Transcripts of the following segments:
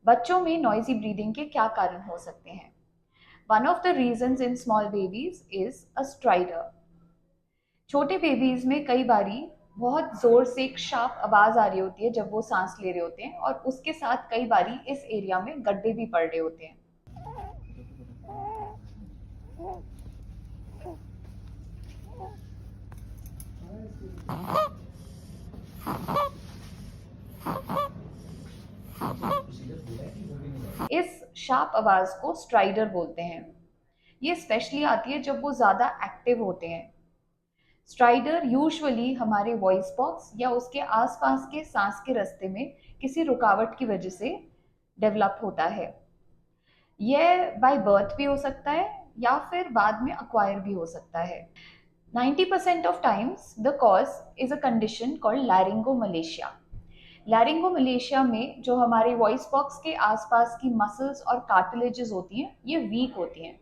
बच्चों में noisy breathing के क्या कारण हो सकते हैं? One of the reasons in small babies is a strider. छोटे बेबीज में कई बारी बहुत जोर से एक शार्प आवाज आ रही होती है जब वो सांस ले रहे होते हैं, और उसके साथ कई बारी इस एरिया में गड्ढे भी पड़ रहे होते हैं। इस शार्प आवाज को स्ट्राइडर बोलते हैं। ये स्पेशली आती है जब वो ज्यादा एक्टिव होते हैं। स्ट्राइडर यूजुअली हमारे वॉइस बॉक्स या उसके आसपास के सांस के रास्ते में किसी रुकावट की वजह से डेवलप होता है। यह बाय बर्थ भी हो सकता है या फिर बाद में अक्वायर भी हो सकता है। 90% of times the cause is a condition called laryngomalacia. Laryngomalacia में जो हमारे वॉइस बॉक्स के आसपास की मसल्स और कार्टिलेजेस होती हैं, ये वीक होती हैं।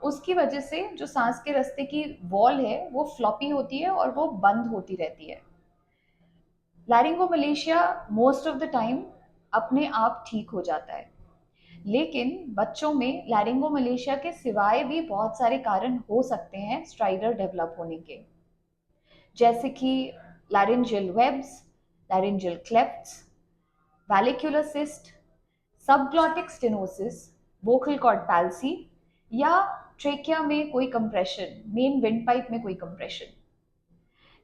उसकी वजह से जो सांस के रास्ते की वॉल है वो फ्लॉपी होती है और वो बंद होती रहती है। लैरिंगोमलेशिया मोस्ट ऑफ द टाइम अपने आप ठीक हो जाता है, लेकिन बच्चों में लैरिंगोमलेशिया के सिवाय भी बहुत सारे कारण हो सकते हैं स्ट्राइडर डेवलप होने के, जैसे कि laryngeal webs, laryngeal clefts, vallecular cyst, subglottic stenosis, vocal cord palsy या ट्रेकिया में कोई कंप्रेशन, मेन विंड पाइप में कोई कंप्रेशन।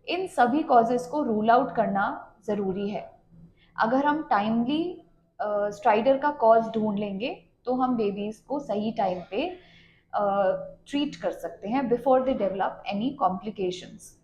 इन सभी कॉजेस को रूल आउट करना ज़रूरी है। अगर हम टाइमली स्ट्राइडर का कॉज ढूंढ लेंगे तो हम बेबीज़ को सही टाइम पे ट्रीट कर सकते हैं before they develop any complications.